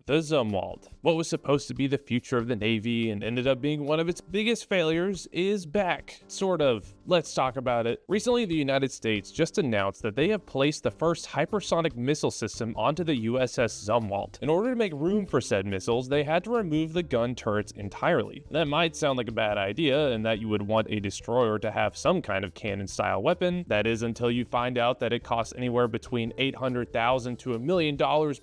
The Zumwalt, what was supposed to be the future of the Navy and ended up being one of its biggest failures, is back. Sort of. Let's talk about it. Recently, the United States just announced that they have placed the first hypersonic missile system onto the USS Zumwalt. In order to make room for said missiles, they had to remove the gun turrets entirely. That might sound like a bad idea, and that you would want a destroyer to have some kind of cannon-style weapon. That is until you find out that it costs anywhere between $800,000 to $1 million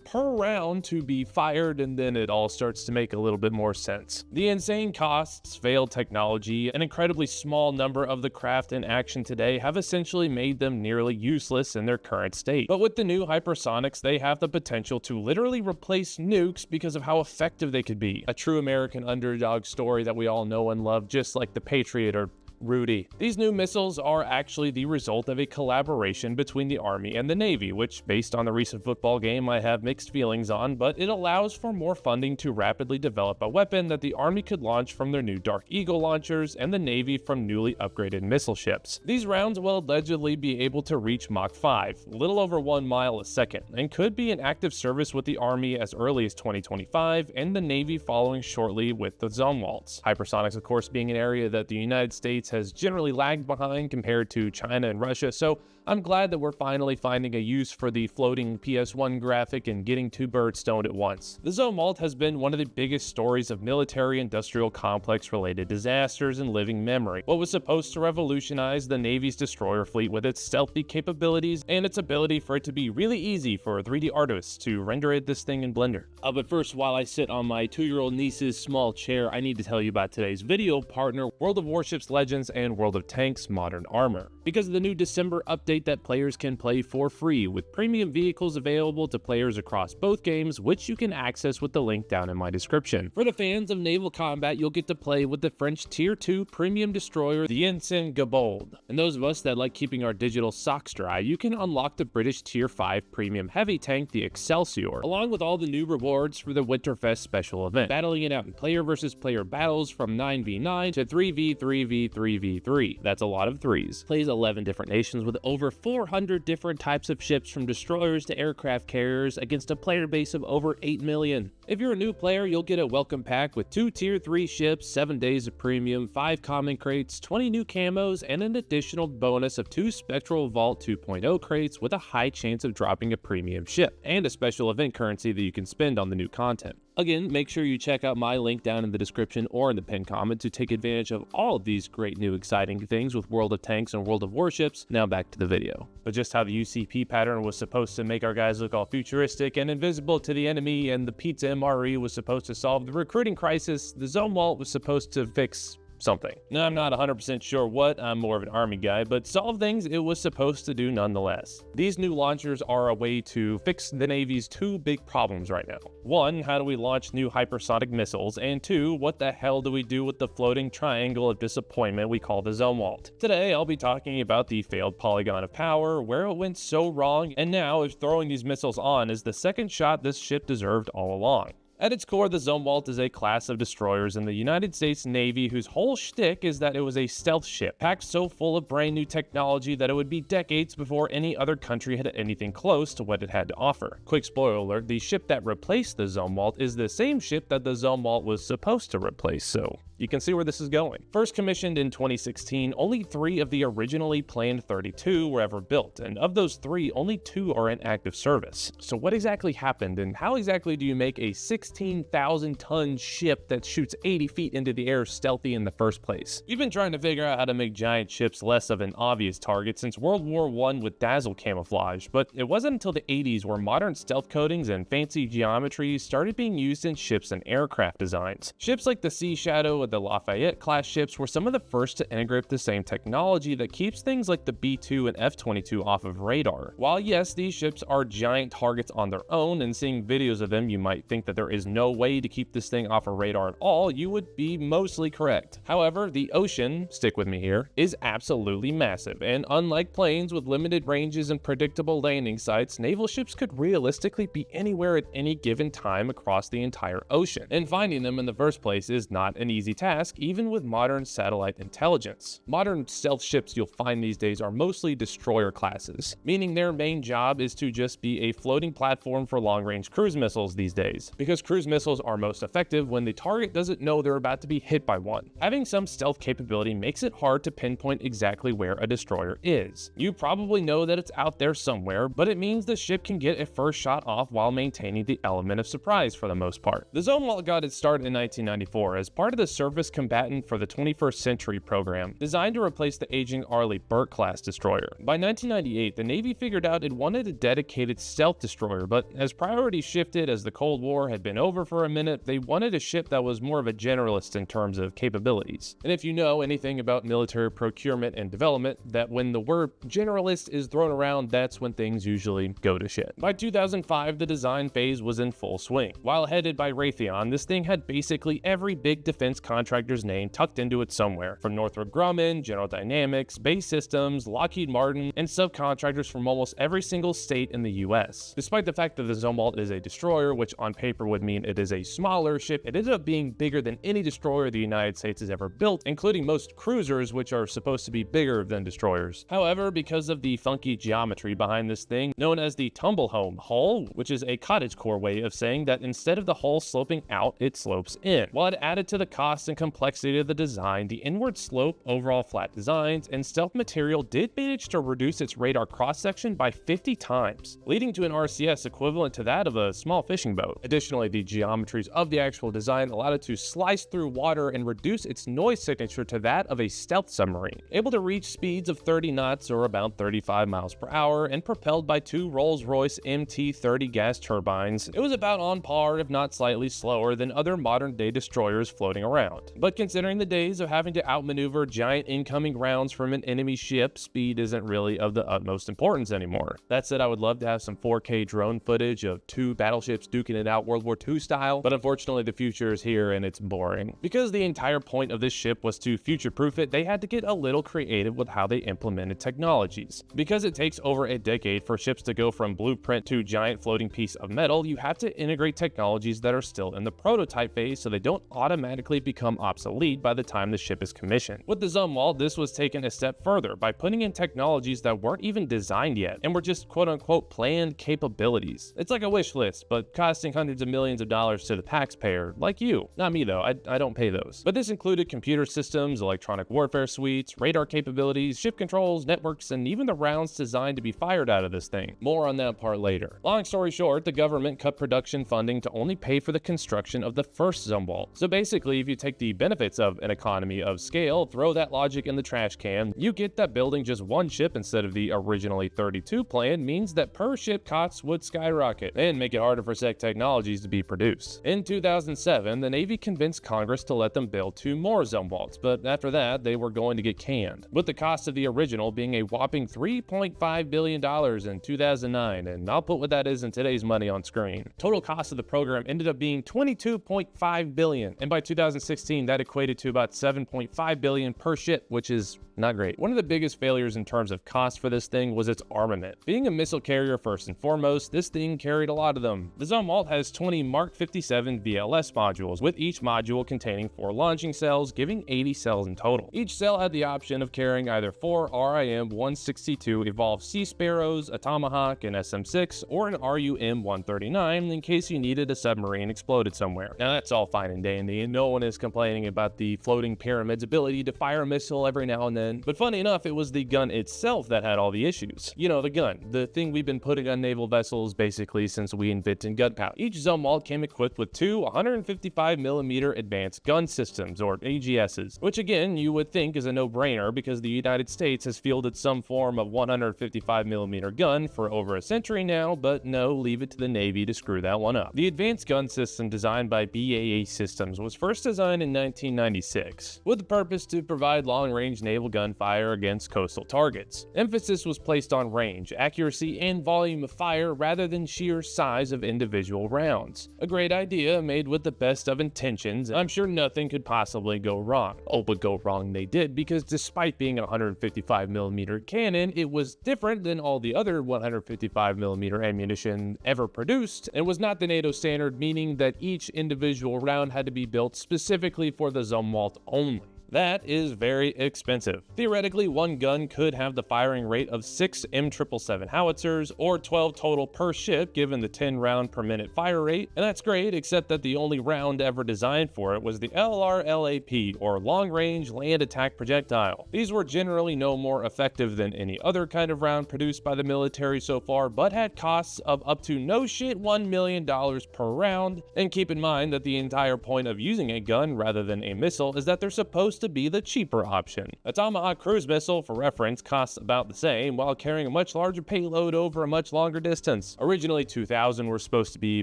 per round to be fired, and then it all starts to make a little bit more sense. The insane costs, failed technology, an incredibly small number of the craft in action today have essentially made them nearly useless in their current state. But with the new hypersonics, they have the potential to literally replace nukes because of how effective they could be. A true American underdog story that we all know and love, just like the Patriot or Rudy. These new missiles are actually the result of a collaboration between the Army and the Navy, which, based on the recent football game, I have mixed feelings on, but it allows for more funding to rapidly develop a weapon that the Army could launch from their new Dark Eagle launchers and the Navy from newly upgraded missile ships. These rounds will allegedly be able to reach Mach 5, a little over 1 mile a second, and could be in active service with the Army as early as 2025 and the Navy following shortly with the Zumwalts. Hypersonics, of course, being an area that the United States has generally lagged behind compared to China and Russia, so I'm glad that we're finally finding a use for the floating PS1 graphic and getting two birds stoned at once. The Zumwalt has been one of the biggest stories of military-industrial complex-related disasters in living memory. What was supposed to revolutionize the Navy's destroyer fleet with its stealthy capabilities and its ability for it to be really easy for 3D artists to render this thing in Blender. But first, while I sit on my 2-year-old niece's small chair, I need to tell you about today's video partner, World of Warships Legends and World of Tanks Modern Armor. Because of the new December update that players can play for free, with premium vehicles available to players across both games, which you can access with the link down in my description. For the fans of naval combat, you'll get to play with the French Tier 2 premium destroyer, the Ensign Gabold. And those of us that like keeping our digital socks dry, you can unlock the British Tier 5 premium heavy tank, the Excelsior, along with all the new rewards for the Winterfest special event, battling it out in player versus player battles from 9v9 to 3v3v3v3. That's a lot of threes. Plays 11 different nations with over 400 different types of ships, from destroyers to aircraft carriers, against a player base of over 8 million. If you're a new player, you'll get a welcome pack with 2 Tier 3 ships, 7 days of premium, 5 common crates, 20 new camos, and an additional bonus of 2 Spectral Vault 2.0 crates with a high chance of dropping a premium ship, and a special event currency that you can spend on the new content. Again, make sure you check out my link down in the description or in the pinned comment to take advantage of all of these great new exciting things with World of Tanks and World of Warships. Now back to the video. But just how the UCP pattern was supposed to make our guys look all futuristic and invisible to the enemy, and the Pizza MRE was supposed to solve the recruiting crisis, the Zumwalt was supposed to fix something. Now, I'm not 100% sure what, I'm more of an army guy, but solve things it was supposed to do nonetheless. These new launchers are a way to fix the Navy's 2 big problems right now. 1, how do we launch new hypersonic missiles? And 2, what the hell do we do with the floating triangle of disappointment we call the Zumwalt? Today, I'll be talking about the failed polygon of power, where it went so wrong, and now if throwing these missiles on is the second shot this ship deserved all along. At its core, the Zumwalt is a class of destroyers in the United States Navy whose whole shtick is that it was a stealth ship, packed so full of brand new technology that it would be decades before any other country had anything close to what it had to offer. Quick spoiler alert, the ship that replaced the Zumwalt is the same ship that the Zumwalt was supposed to replace, so you can see where this is going. First commissioned in 2016, only 3 of the originally planned 32 were ever built, and of those 3, only 2 are in active service. So what exactly happened, and how exactly do you make a 16,000-ton ship that shoots 80 feet into the air stealthy in the first place? We've been trying to figure out how to make giant ships less of an obvious target since World War I with dazzle camouflage, but it wasn't until the 80s where modern stealth coatings and fancy geometries started being used in ships and aircraft designs. Ships like the Sea Shadow and the Lafayette class ships were some of the first to integrate the same technology that keeps things like the B-2 and F-22 off of radar. While yes, these ships are giant targets on their own, and seeing videos of them you might think that there is no way to keep this thing off of radar at all, you would be mostly correct. However, the ocean, stick with me here, is absolutely massive, and unlike planes with limited ranges and predictable landing sites, naval ships could realistically be anywhere at any given time across the entire ocean, and finding them in the first place is not an easy easy task even with modern satellite intelligence. Modern stealth ships you'll find these days are mostly destroyer classes, meaning their main job is to just be a floating platform for long-range cruise missiles these days, because cruise missiles are most effective when the target doesn't know they're about to be hit by one. Having some stealth capability makes it hard to pinpoint exactly where a destroyer is. You probably know that it's out there somewhere, but it means the ship can get a first shot off while maintaining the element of surprise for the most part. The Zumwalt got its start in 1994 as part of the Surface Combatant for the 21st Century program, designed to replace the aging Arleigh Burke-class destroyer. By 1998, the Navy figured out it wanted a dedicated stealth destroyer, but as priorities shifted as the Cold War had been over for a minute, they wanted a ship that was more of a generalist in terms of capabilities. And if you know anything about military procurement and development, that when the word generalist is thrown around, that's when things usually go to shit. By 2005, the design phase was in full swing. While headed by Raytheon, this thing had basically every big defense contractor's name tucked into it somewhere, from Northrop Grumman, General Dynamics, Base Systems, Lockheed Martin, and subcontractors from almost every single state in the US. Despite the fact that the Zumwalt is a destroyer, which on paper would mean it is a smaller ship, it ended up being bigger than any destroyer the United States has ever built, including most cruisers, which are supposed to be bigger than destroyers. However, because of the funky geometry behind this thing, known as the tumble home hull, which is a cottagecore way of saying that instead of the hull sloping out, it slopes in. While it added to the cost and complexity of the design, the inward slope, overall flat designs, and stealth material did manage to reduce its radar cross-section by 50 times, leading to an RCS equivalent to that of a small fishing boat. Additionally, the geometries of the actual design allowed it to slice through water and reduce its noise signature to that of a stealth submarine, able to reach speeds of 30 knots or about 35 miles per hour, and propelled by two Rolls-Royce MT-30 gas turbines. It was about on par, if not slightly slower, than other modern-day destroyers floating around. But considering the days of having to outmaneuver giant incoming rounds from an enemy ship, speed isn't really of the utmost importance anymore. That said, I would love to have some 4K drone footage of two battleships duking it out World War II style, but unfortunately the future is here and it's boring. Because the entire point of this ship was to future-proof it, they had to get a little creative with how they implemented technologies. Because it takes over a decade for ships to go from blueprint to giant floating piece of metal, you have to integrate technologies that are still in the prototype phase so they don't automatically become obsolete by the time the ship is commissioned. With the Zumwalt, this was taken a step further by putting in technologies that weren't even designed yet and were just quote-unquote planned capabilities. It's like a wish list, but costing hundreds of millions of dollars to the taxpayer, like you. Not me though, I don't pay those. But this included computer systems, electronic warfare suites, radar capabilities, ship controls, networks, and even the rounds designed to be fired out of this thing. More on that part later. Long story short, the government cut production funding to only pay for the construction of the first Zumwalt. So basically, if you take the benefits of an economy of scale, throw that logic in the trash can, you get that building just one ship instead of the originally 32 plan means that per ship costs would skyrocket and make it harder for SEC technologies to be produced. In 2007, the Navy convinced Congress to let them build two more Zumwalts, but after that, they were going to get canned, with the cost of the original being a whopping $3.5 billion in 2009, and I'll put what that is in today's money on screen. Total cost of the program ended up being $22.5 billion, and by 2016, that equated to about $7.5 billion per ship, which is not great. One of the biggest failures in terms of cost for this thing was its armament. Being a missile carrier first and foremost, this thing carried a lot of them. The Zumwalt has 20 Mark 57 VLS modules, with each module containing 4 launching cells, giving 80 cells in total. Each cell had the option of carrying either 4 RIM-162 Evolved Sea Sparrows, a Tomahawk, an SM-6, or an RUM-139 in case you needed a submarine exploded somewhere. Now that's all fine and dandy, and no one is complaining about the floating pyramid's ability to fire a missile every now and then. But funny enough, it was the gun itself that had all the issues. You know, the gun, the thing we've been putting on naval vessels basically since we invented gunpowder. Each Zumwalt came equipped with two 155mm advanced gun systems, or AGSs, which again, you would think is a no-brainer because the United States has fielded some form of 155mm gun for over a century now, but no, leave it to the Navy to screw that one up. The advanced gun system designed by BAE Systems was first designed in 1996, with the purpose to provide long-range naval gunfire against coastal targets. Emphasis was placed on range, accuracy, and volume of fire rather than sheer size of individual rounds. A great idea made with the best of intentions, and I'm sure nothing could possibly go wrong. Oh, but go wrong they did, because despite being a 155mm cannon, it was different than all the other 155mm ammunition ever produced, and was not the NATO standard, meaning that each individual round had to be built specifically for the Zumwalt only. That is very expensive. Theoretically, one gun could have the firing rate of 6 M777 howitzers, or 12 total per ship given the 10 round per minute fire rate, and that's great, except that the only round ever designed for it was the LRLAP, or Long Range Land Attack Projectile. These were generally no more effective than any other kind of round produced by the military so far, but had costs of up to no shit $1 million per round, and keep in mind that the entire point of using a gun rather than a missile is that they're supposed to be the cheaper option. A Tomahawk cruise missile, for reference, costs about the same while carrying a much larger payload over a much longer distance. Originally 2,000 were supposed to be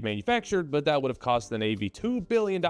manufactured, but that would have cost the Navy $2 billion,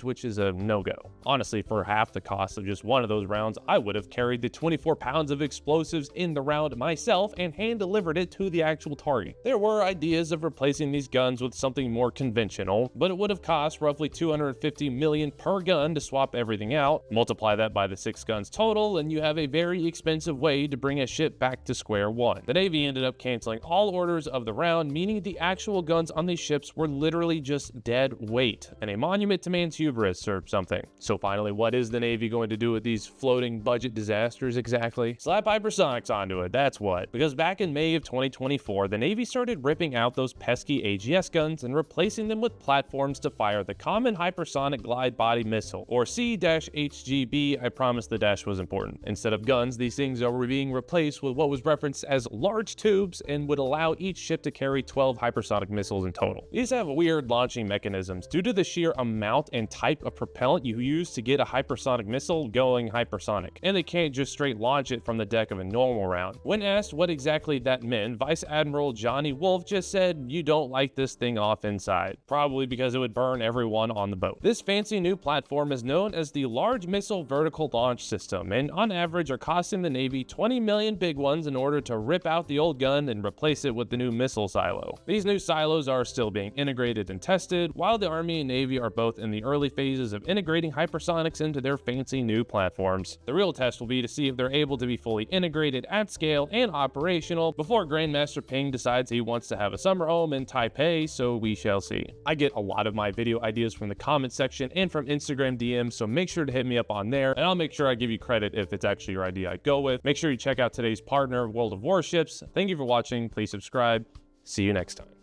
which is a no-go. Honestly, for half the cost of just one of those rounds, I would have carried the 24 pounds of explosives in the round myself and hand-delivered it to the actual target. There were ideas of replacing these guns with something more conventional, but it would have cost roughly $250 million per gun to swap everything out. Multiply that by the 6 guns total, and you have a very expensive way to bring a ship back to square one. The Navy ended up canceling all orders of the round, meaning the actual guns on these ships were literally just dead weight, and a monument to man's hubris or something. So finally, what is the Navy going to do with these floating budget disasters exactly? Slap hypersonics onto it, that's what. Because back in May of 2024, the Navy started ripping out those pesky AGS guns and replacing them with platforms to fire the Common Hypersonic Glide Body Missile, or C-HGB. I promise the dash was important. Instead of guns, these things are being replaced with what was referenced as large tubes and would allow each ship to carry 12 hypersonic missiles in total. These have weird launching mechanisms due to the sheer amount and type of propellant you use to get a hypersonic missile going hypersonic, and they can't just straight launch it from the deck of a normal round. When asked what exactly that meant, Vice Admiral Johnny Wolf just said, "You don't light this thing off inside," probably because it would burn everyone on the boat. This fancy new platform is known as the Large Missile Vertical Launch System, and on average are costing the Navy 20 million big ones in order to rip out the old gun and replace it with the new missile silo. These new silos are still being integrated and tested, while the Army and Navy are both in the early phases of integrating hypersonics into their fancy new platforms. The real test will be to see if they're able to be fully integrated at scale and operational before Grandmaster Ping decides he wants to have a summer home in Taipei, so we shall see. I get a lot of my video ideas from the comment section and from Instagram DMs, so make sure to hit me up on there, and I'll make sure I give you credit if it's actually your idea I go with. Make sure you check out today's partner, World of Warships. Thank you for watching. Please subscribe. See you next time.